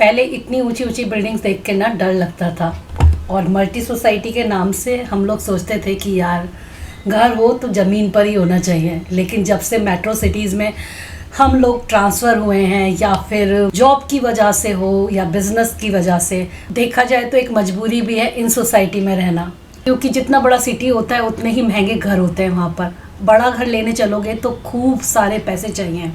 पहले इतनी ऊंची ऊंची बिल्डिंग्स देख के ना डर लगता था और मल्टी सोसाइटी के नाम से हम लोग सोचते थे कि यार घर हो तो ज़मीन पर ही होना चाहिए। लेकिन जब से मेट्रो सिटीज़ में हम लोग ट्रांसफ़र हुए हैं या फिर जॉब की वजह से हो या बिज़नेस की वजह से, देखा जाए तो एक मजबूरी भी है इन सोसाइटी में रहना, क्योंकि जितना बड़ा सिटी होता है उतने ही महंगे घर होते हैं। वहाँ पर बड़ा घर लेने चलोगे तो खूब सारे पैसे चाहिए।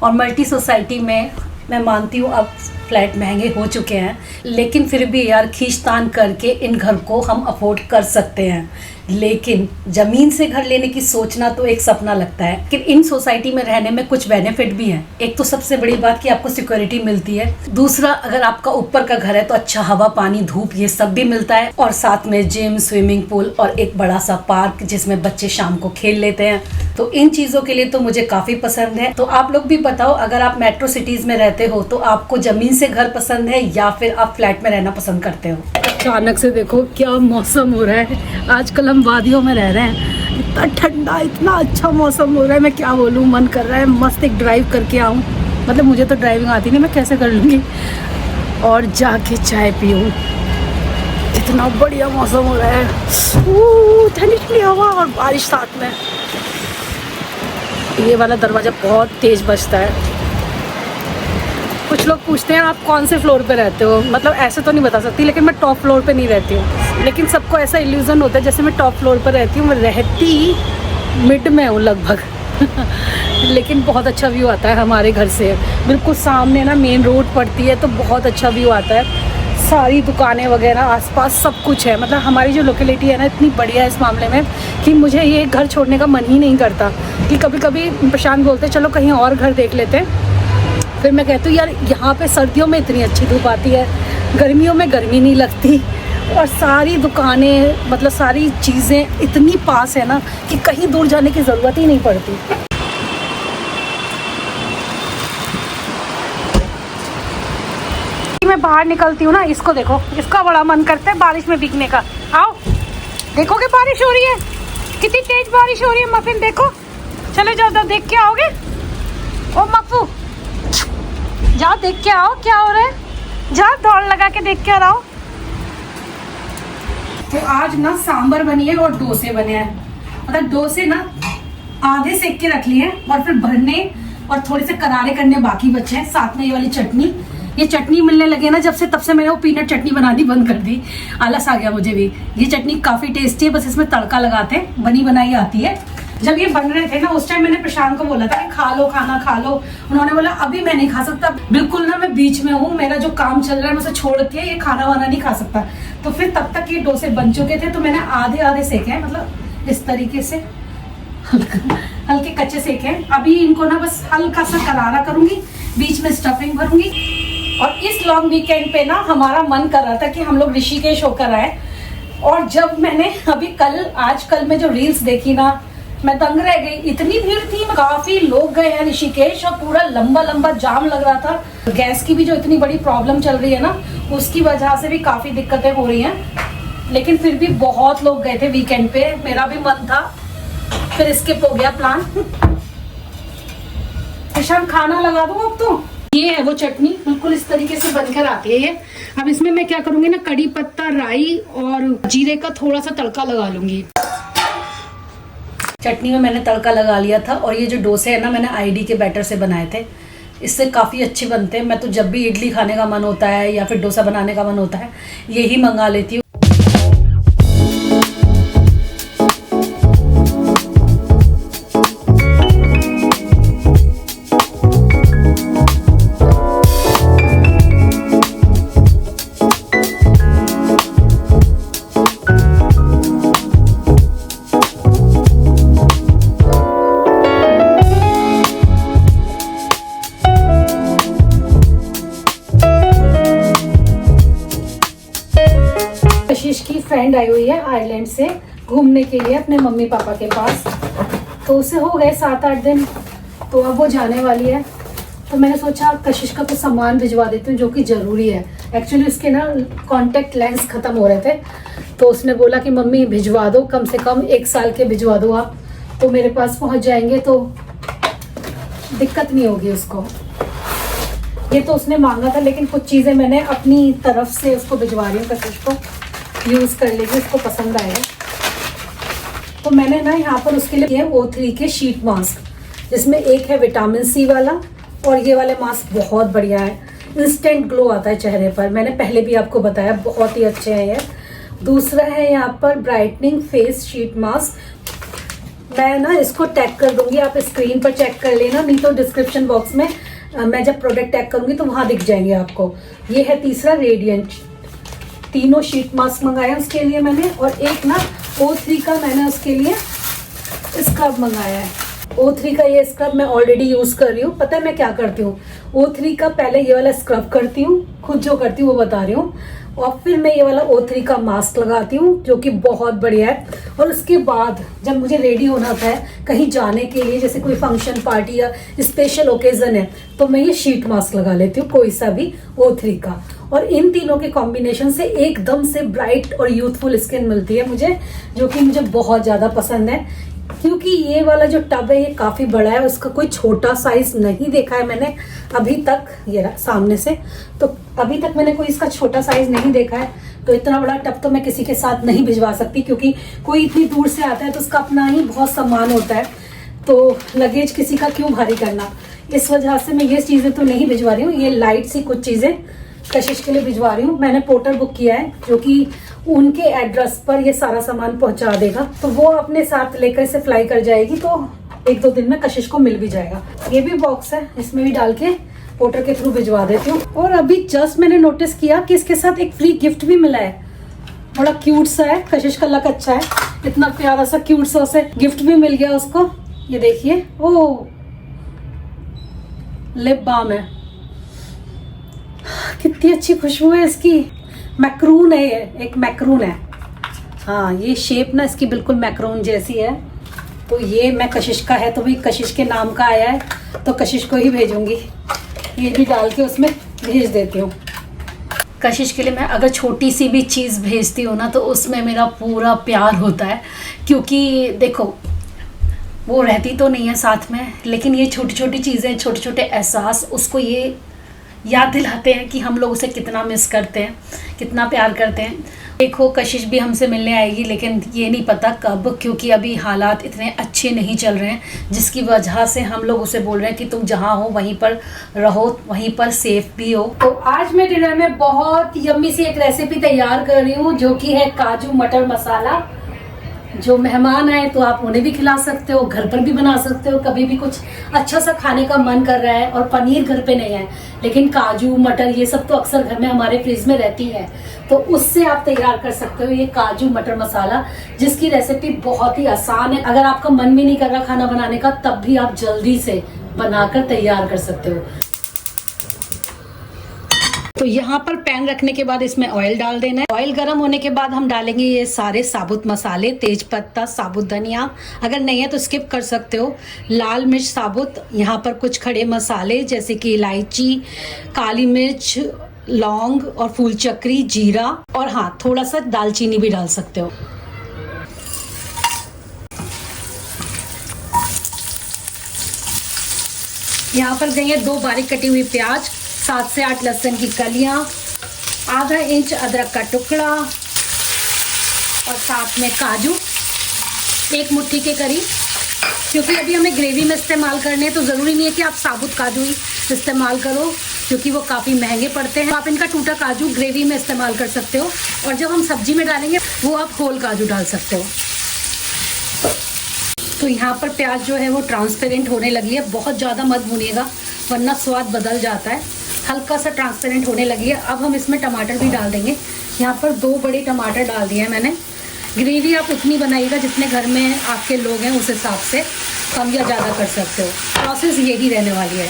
और मल्टी सोसाइटी में मैं मानती हूँ अब फ्लैट महंगे हो चुके हैं, लेकिन फिर भी यार खींचतान करके इन घर को हम अफोर्ड कर सकते हैं। लेकिन ज़मीन से घर लेने की सोचना तो एक सपना लगता है। लेकिन इन सोसाइटी में रहने में कुछ बेनिफिट भी हैं। एक तो सबसे बड़ी बात कि आपको सिक्योरिटी मिलती है। दूसरा, अगर आपका ऊपर का घर है तो अच्छा हवा, पानी, धूप ये सब भी मिलता है। और साथ में जिम, स्विमिंग पूल और एक बड़ा सा पार्क जिसमें बच्चे शाम को खेल लेते हैं। तो इन चीज़ों के लिए तो मुझे काफ़ी पसंद है। तो आप लोग भी बताओ, अगर आप मेट्रो सिटीज़ में रहते हो तो आपको ज़मीन से घर पसंद है या फिर आप फ्लैट में रहना पसंद करते हो? अचानक से देखो क्या मौसम हो रहा है। आजकल हम वादियों में रह रहे हैं, इतना ठंडा, इतना अच्छा मौसम हो रहा है, मैं क्या बोलूँ। मन कर रहा है मस्त एक ड्राइव करके आऊँ। मतलब मुझे तो ड्राइविंग आती नहीं, मैं कैसे कर लूँगी। और जाके चाय पीऊँ। इतना बढ़िया मौसम हो रहा है, ठंडी ठंडी हवा और बारिश साथ में। ये वाला दरवाज़ा बहुत तेज़ बजता है। कुछ लोग पूछते हैं आप कौन से फ्लोर पे रहते हो। मतलब ऐसे तो नहीं बता सकती, लेकिन मैं टॉप फ्लोर पे नहीं रहती हूँ। लेकिन सबको ऐसा इल्यूज़न होता है जैसे मैं टॉप फ्लोर पे रहती हूँ। मैं रहती मिड में हूँ लगभग। लेकिन बहुत अच्छा व्यू आता है हमारे घर से। बिल्कुल सामने ना मेन रोड पड़ती है, तो बहुत अच्छा व्यू आता है। सारी दुकानें वगैरह आसपास सब कुछ है। मतलब हमारी जो लोकेलिटी है ना इतनी बढ़िया है इस मामले में कि मुझे ये घर छोड़ने का मन ही नहीं करता। कि कभी कभी प्रशांत बोलते चलो कहीं और घर देख लेते हैं। फिर मैं कहती हूँ यार यहाँ पे सर्दियों में इतनी अच्छी धूप आती है, गर्मियों में गर्मी नहीं लगती, और सारी दुकानें मतलब सारी चीज़ें इतनी पास है ना कि कहीं दूर जाने की ज़रूरत ही नहीं पड़ती। मैं बाहर निकलती हूँ ना, इसको देखो, इसका बड़ा मन करता है बारिश में भीगने का। आओ देखोगे बारिश हो रही है, कितनी तेज बारिश हो रही है। मफिन देखो, चले जाओ तो देख के आओगे। ओ मफू, जाओ देख के आओ क्या हो रहा है, जाओ दौड़ लगा के देख के आओ। तो आज ना सांबर बनी है और डोसे बने हैं। मतलब डोसे ना आधे सेक के रख लिए और फिर भरने और थोड़े से करारे करने बाकी बचे हैं। साथ में ये वाली चटनी, ये चटनी मिलने लगे ना जब से, तब से मैंने वो पीनट चटनी बनानी बंद कर दी। आलस आ गया मुझे भी। ये चटनी काफी टेस्टी है, बस इसमें तड़का लगाते हैं, बनी बनाई आती है। जब ये बन रहे थे ना उस टाइम मैंने प्रशांत को बोला था कि खा लो खाना खा लो। उन्होंने बोला अभी मैं नहीं खा सकता, बिल्कुल ना मैं बीच में हूँ, मेरा जो काम चल रहा है मैं उसे छोड़ के ये खाना वाना नहीं खा सकता। तो फिर तब तक ये डोसे बन चुके थे, तो मैंने आधे आधे सेके हैं, मतलब इस तरीके से हल्के कच्चे सेके हैं। अभी इनको ना बस हल्का सा करारा करूंगी, बीच में स्टफिंग भरूंगी। और इस लॉन्ग वीकेंड पे ना हमारा मन कर रहा था कि हम लोग ऋषिकेश होकर आए। और जब मैंने अभी कल में जो रील्स देखी ना, मैं दंग रह गई। इतनी भीड़ थी, काफी लोग गए हैं ऋषिकेश और पूरा लंबा लंबा जाम लग रहा था। गैस की भी जो इतनी बड़ी प्रॉब्लम चल रही है ना, उसकी वजह से भी काफी दिक्कतें हो रही हैं। लेकिन फिर भी बहुत लोग गए थे वीकेंड पे, मेरा भी मन था, फिर स्किप हो गया प्लान। प्रशांत खाना लगा दूं अब तो। ये है वो चटनी, बिल्कुल इस तरीके से बनकर आती है ये। अब इसमें मैं क्या करूंगी ना, कड़ी पत्ता, राई और जीरे का थोड़ा सा तड़का लगा लूंगी। चटनी में मैंने तड़का लगा लिया था। और ये जो डोसे है ना, मैंने आईडी के बैटर से बनाए थे, इससे काफ़ी अच्छे बनते हैं। मैं तो जब भी इडली खाने का मन होता है या फिर डोसा बनाने का मन होता है, यही मंगा लेती हूँ। कशिश की फ्रेंड आई हुई है आयरलैंड से घूमने के लिए अपने मम्मी पापा के पास। तो उसे हो गए 7-8 दिन, तो अब वो जाने वाली है। तो मैंने सोचा कशिश का कुछ सामान भिजवा देती हूँ जो कि ज़रूरी है। एक्चुअली उसके ना कॉन्टेक्ट लेंस ख़त्म हो रहे थे, तो उसने बोला कि मम्मी भिजवा दो, कम से कम 1 साल के भिजवा दो आप, तो मेरे पास पहुँच जाएंगे तो दिक्कत नहीं होगी उसको। ये तो उसने मांगा था, लेकिन कुछ चीज़ें मैंने अपनी तरफ से उसको भिजवा रही हूँ। कशिश को यूज़ कर लेगी, उसको पसंद आएगा। तो मैंने ना यहाँ पर उसके लिए O3 के शीट मास्क, जिसमें एक है विटामिन सी वाला, और ये वाले मास्क बहुत बढ़िया है, इंस्टेंट ग्लो आता है चेहरे पर। मैंने पहले भी आपको बताया, बहुत ही अच्छे हैं ये। दूसरा है यहाँ पर ब्राइटनिंग फेस शीट मास्क। मैं ना इसको टैग कर दूंगी, आप स्क्रीन पर चेक कर लेना, नहीं तो डिस्क्रिप्शन बॉक्स में मैं जब प्रोडक्ट टैग करूंगी तो वहां दिख जाएंगे आपको। ये है तीसरा रेडिएंट। तीनों शीट मास्क मंगाया उसके लिए मैंने, और एक ना O3 का मैंने उसके लिए स्क्रब मंगाया है। O3 का ये स्क्रब मैं ऑलरेडी यूज कर रही हूँ। पता है मैं क्या करती हूँ, O3 का पहले ये वाला स्क्रब करती हूँ, खुद जो करती हूँ वो बता रही हूँ, और फिर मैं ये वाला O3 का मास्क लगाती हूँ, जो कि बहुत बढ़िया है। और उसके बाद जब मुझे रेडी होना होता है कहीं जाने के लिए, जैसे कोई फंक्शन पार्टी या स्पेशल ओकेजन है, तो मैं ये शीट मास्क लगा लेती हूँ, कोई सा भी O3 का। और इन तीनों के कॉम्बिनेशन से एकदम से ब्राइट और यूथफुल स्किन मिलती है मुझे, जो कि मुझे बहुत ज़्यादा पसंद है। क्योंकि ये वाला जो टब है ये काफ़ी बड़ा है, उसका कोई छोटा साइज नहीं देखा है मैंने अभी तक। ये सामने से तो अभी तक मैंने कोई इसका छोटा साइज नहीं देखा है। तो इतना बड़ा टब तो मैं किसी के साथ नहीं भिजवा सकती, क्योंकि कोई इतनी दूर से आता है तो उसका अपना ही बहुत सामान होता है, तो लगेज किसी का क्यों भारी करना। इस वजह से मैं ये चीज़ें तो नहीं भिजवा रही हूँ। ये लाइट सी कुछ चीज़ें कशिश के लिए भिजवा रही हूँ। मैंने पोर्टर बुक किया है, जो कि उनके एड्रेस पर ये सारा सामान पहुंचा देगा, तो वो अपने साथ लेकर इसे फ्लाई कर जाएगी, तो 1-2 दिन में कशिश को मिल भी जाएगा। ये भी बॉक्स है, इसमें भी डाल के पोर्टर के थ्रू भिजवा देती हूँ। और अभी जस्ट मैंने नोटिस किया कि इसके साथ एक फ्री गिफ्ट भी मिला है, बड़ा क्यूट सा है। कशिश का लक अच्छा है, इतना प्यारा सा क्यूट सा उसे गिफ्ट भी मिल गया उसको। ये देखिए, ओ लिप बाम है, कितनी अच्छी खुशबू है इसकी। मैक्रून है ये, एक मैक्रून है। हाँ, ये शेप ना इसकी बिल्कुल मैक्रून जैसी है। तो ये मैं कशिश का है, तो भाई कशिश के नाम का आया है, तो कशिश को ही भेजूंगी। ये भी डाल के उसमें भेज देती हूँ। कशिश के लिए मैं अगर छोटी सी भी चीज़ भेजती हूँ ना, तो उसमें मेरा पूरा प्यार होता है। क्योंकि देखो, वो रहती तो नहीं है साथ में, लेकिन ये छोटी छोटी चीज़ें, छोटे छोटे एहसास उसको ये याद दिलाते हैं कि हम लोग उसे कितना मिस करते हैं, कितना प्यार करते हैं। देखो, कशिश भी हमसे मिलने आएगी, लेकिन ये नहीं पता कब, क्योंकि अभी हालात इतने अच्छे नहीं चल रहे हैं, जिसकी वजह से हम लोग उसे बोल रहे हैं कि तुम जहाँ हो वहीं पर रहो, वहीं पर सेफ भी हो। तो आज मैं डिनर में बहुत यम्मी सी एक रेसिपी तैयार कर रही हूँ, जो कि है काजू मटर मसाला। जो मेहमान आए तो आप उन्हें भी खिला सकते हो, घर पर भी बना सकते हो। कभी भी कुछ अच्छा सा खाने का मन कर रहा है और पनीर घर पे नहीं है, लेकिन काजू मटर ये सब तो अक्सर घर में हमारे फ्रिज में रहती है, तो उससे आप तैयार कर सकते हो ये काजू मटर मसाला, जिसकी रेसिपी बहुत ही आसान है। अगर आपका मन भी नहीं कर रहा खाना बनाने का, तब भी आप जल्दी से बनाकर तैयार कर सकते हो। तो यहाँ पर पैन रखने के बाद इसमें ऑयल डाल देना है। ऑयल गर्म होने के बाद हम डालेंगे ये सारे साबुत मसाले, तेज पत्ता, साबुत धनिया, अगर नहीं है तो स्किप कर सकते हो, लाल मिर्च साबुत, यहाँ पर कुछ खड़े मसाले जैसे कि इलायची, काली मिर्च, लौंग और फूल चक्री, जीरा, और हाँ थोड़ा सा दालचीनी भी डाल सकते हो। यहाँ पर गई है 2 बारीक कटी हुई प्याज, 7 से 8 लहसुन की कलियां, आधा इंच अदरक का टुकड़ा, और साथ में काजू 1 मुट्ठी के करीब। क्योंकि अभी हमें ग्रेवी में इस्तेमाल करने हैं, तो ज़रूरी नहीं है कि आप साबुत काजू ही इस्तेमाल करो, क्योंकि वो काफ़ी महंगे पड़ते हैं। आप इनका टूटा काजू ग्रेवी में इस्तेमाल कर सकते हो, और जब हम सब्जी में डालेंगे वो आप होल काजू डाल सकते हो। तो यहाँ पर प्याज जो है वो ट्रांसपेरेंट होने लगी है, बहुत ज़्यादा मत भूनिएगा वरना स्वाद बदल जाता है। हल्का सा ट्रांसपेरेंट होने लगी है। अब हम इसमें टमाटर भी डाल देंगे। यहाँ पर 2 बड़े टमाटर डाल दिए हैं मैंने। ग्रेवी आप उतनी बनाइएगा जितने घर में आपके लोग हैं, उस हिसाब से कम या ज़्यादा कर सकते हो। प्रोसेस यही रहने वाली है।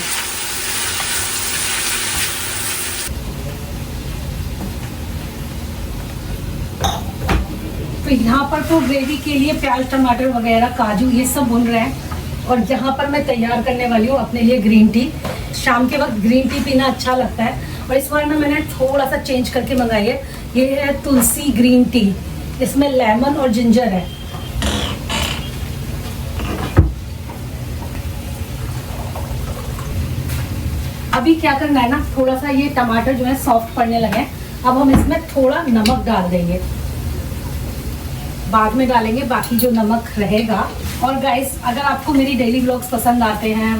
तो यहाँ पर तो ग्रेवी के लिए प्याज, टमाटर वगैरह, काजू ये सब भून रहे हैं, और यहाँ पर मैं तैयार करने वाली हूँ अपने लिए ग्रीन टी। शाम के वक्त ग्रीन टी पीना अच्छा लगता है, और इस बार ना मैंने थोड़ा सा चेंज करके मंगाई है। ये है तुलसी ग्रीन टी, इसमें लेमन और जिंजर है। अभी क्या करना है ना, थोड़ा सा ये टमाटर जो है सॉफ्ट पड़ने लगे, अब हम इसमें थोड़ा नमक डाल देंगे, बाद में डालेंगे बाकी जो नमक रहेगा। और गाइस, अगर आपको मेरी डेली व्लॉग्स पसंद आते हैं,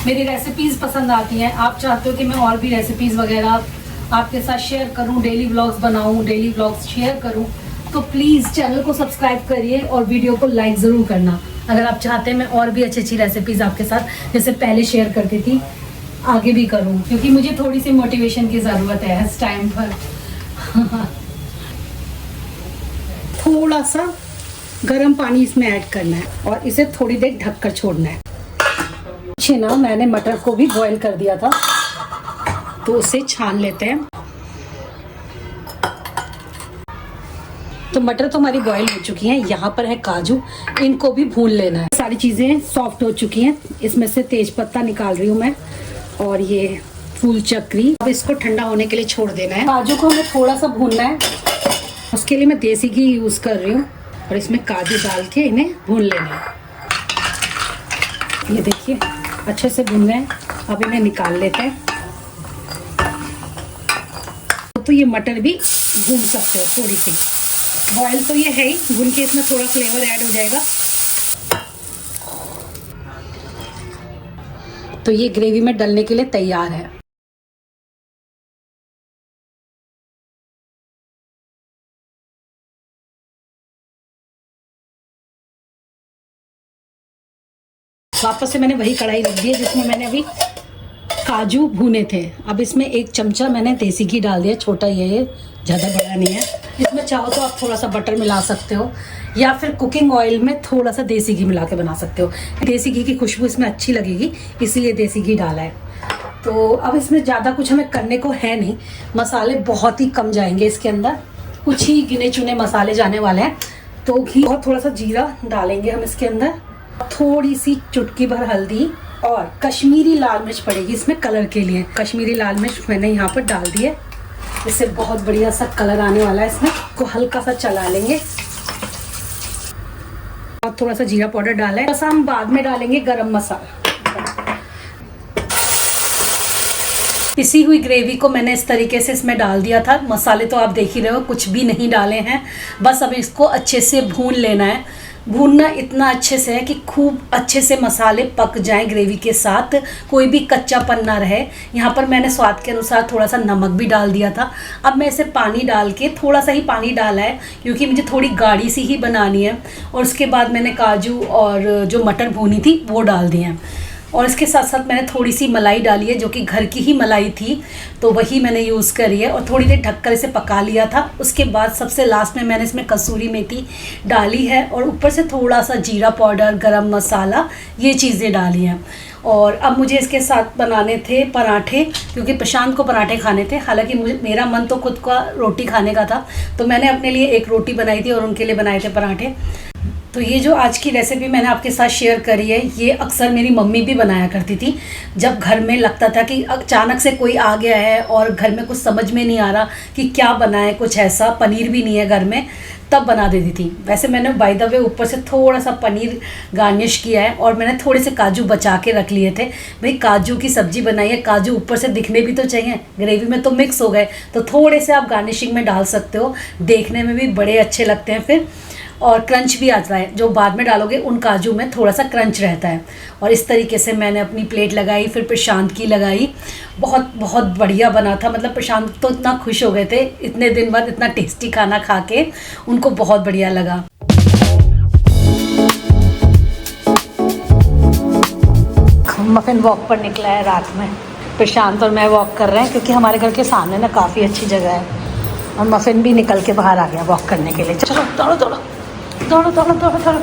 मेरी रेसिपीज़ पसंद आती हैं, आप चाहते हो कि मैं और भी रेसिपीज़ वगैरह आपके साथ शेयर करूं, डेली व्लॉग्स बनाऊं, डेली व्लॉग्स शेयर करूं, तो प्लीज़ चैनल को सब्सक्राइब करिए और वीडियो को लाइक ज़रूर करना। अगर आप चाहते हैं मैं और भी अच्छी अच्छी रेसिपीज़ आपके साथ जैसे पहले शेयर करती थी आगे भी करूं, क्योंकि मुझे थोड़ी सी मोटिवेशन की ज़रूरत है इस टाइम पर। थोड़ा सा गर्म पानी इसमें ऐड करना है और इसे थोड़ी देर ढककर छोड़ना है। पीछे ना मैंने मटर को भी बॉईल कर दिया था, तो उसे छान लेते हैं। तो मटर तो हमारी बॉईल हो चुकी हैं, यहाँ पर है काजू, इनको भी भून लेना है। सारी चीज़ें सॉफ्ट हो चुकी हैं, इसमें से तेज पत्ता निकाल रही हूँ मैं और ये फूल चक्री। अब इसको ठंडा होने के लिए छोड़ देना है। काजू को हमें थोड़ा सा भूनना है, उसके लिए मैं देसी घी यूज़ कर रही हूँ और इसमें काजू डाल के इन्हें भून लेना है। ये देखिए अच्छे से भून गए, अब इन्हें निकाल लेते हैं। तो ये मटर भी भून सकते हो, थोड़ी सी बॉयल तो ये है ही, भून के इसमें थोड़ा फ्लेवर ऐड हो जाएगा। तो ये ग्रेवी में डलने के लिए तैयार है। वापस से मैंने वही कढ़ाई रख दी है जिसमें मैंने अभी काजू भुने थे। अब इसमें 1 चमचा मैंने देसी घी डाल दिया, छोटा ही है ये, ज़्यादा बड़ा नहीं है। इसमें चाहो तो आप थोड़ा सा बटर मिला सकते हो या फिर कुकिंग ऑयल में थोड़ा सा देसी घी मिला के बना सकते हो। देसी घी की खुशबू इसमें अच्छी लगेगी, इसीलिए देसी घी डाला है। तो अब इसमें ज़्यादा कुछ हमें करने को है नहीं, मसाले बहुत ही कम जाएंगे इसके अंदर, कुछ ही गिने चुने मसाले जाने वाले हैं। तो घी और थोड़ा सा जीरा डालेंगे हम इसके अंदर, थोड़ी सी चुटकी भर हल्दी और कश्मीरी लाल मिर्च पड़ेगी इसमें कलर के लिए। कश्मीरी लाल मिर्च मैंने यहाँ पर डाल दी है, इससे बहुत बढ़िया सा कलर आने वाला है इसमें। को हल्का सा चला लेंगे और थोड़ा सा जीरा पाउडर डाला है, बस हम बाद में डालेंगे गरम मसाला। पिसी हुई ग्रेवी को मैंने इस तरीके से इसमें डाल दिया था। मसाले तो आप देख ही रहे हो, कुछ भी नहीं डाले हैं, बस अब इसको अच्छे से भून लेना है। भूनना इतना अच्छे से है कि खूब अच्छे से मसाले पक जाएं ग्रेवी के साथ, कोई भी कच्चापन ना रहे। यहाँ पर मैंने स्वाद के अनुसार थोड़ा सा नमक भी डाल दिया था। अब मैं इसे पानी डाल के, थोड़ा सा ही पानी डाला है क्योंकि मुझे थोड़ी गाढ़ी सी ही बनानी है। और उसके बाद मैंने काजू और जो मटर भूनी थी वो डाल दिए हैं और इसके साथ साथ मैंने थोड़ी सी मलाई डाली है जो कि घर की ही मलाई थी, तो वही मैंने यूज़ करी है और थोड़ी देर ढककर इसे पका लिया था। उसके बाद सबसे लास्ट में मैंने इसमें कसूरी मेथी डाली है और ऊपर से थोड़ा सा जीरा पाउडर, गरम मसाला, ये चीज़ें डाली हैं। और अब मुझे इसके साथ बनाने थे पराठे, क्योंकि प्रशांत को पराठे खाने थे। हालांकि मेरा मन तो खुद का रोटी खाने का था, तो मैंने अपने लिए एक रोटी बनाई थी और उनके लिए बनाए थे पराठे। तो ये जो आज की रेसिपी मैंने आपके साथ शेयर करी है, ये अक्सर मेरी मम्मी भी बनाया करती थी। जब घर में लगता था कि अचानक से कोई आ गया है और घर में कुछ समझ में नहीं आ रहा कि क्या बनाए, कुछ ऐसा, पनीर भी नहीं है घर में, तब बना देती थी। वैसे मैंने बाय द वे ऊपर से थोड़ा सा पनीर गार्निश किया है और मैंने थोड़े से काजू बचा के रख लिए थे। भाई काजू की सब्ज़ी बनाई है, काजू ऊपर से दिखने भी तो चाहिए, ग्रेवी में तो मिक्स हो गए, तो थोड़े से आप गार्निशिंग में डाल सकते हो, देखने में भी बड़े अच्छे लगते हैं फिर, और क्रंच भी आता है। जो बाद में डालोगे उन काजू में थोड़ा सा क्रंच रहता है। और इस तरीके से मैंने अपनी प्लेट लगाई, फिर प्रशांत की लगाई। बहुत बहुत बढ़िया बना था, मतलब प्रशांत तो इतना खुश हो गए थे, इतने दिन बाद इतना टेस्टी खाना खा के उनको बहुत बढ़िया लगा। मफिन वॉक पर निकला है रात में, प्रशांत और मैं वॉक कर रहे हैं क्योंकि हमारे घर के सामने ना काफ़ी अच्छी जगह है और मफिन भी निकल के बाहर आ गया वॉक करने के लिए। चलो दौड़ो दौड़ो दौड़ो दौड़ो दौड़ो दौड़ो।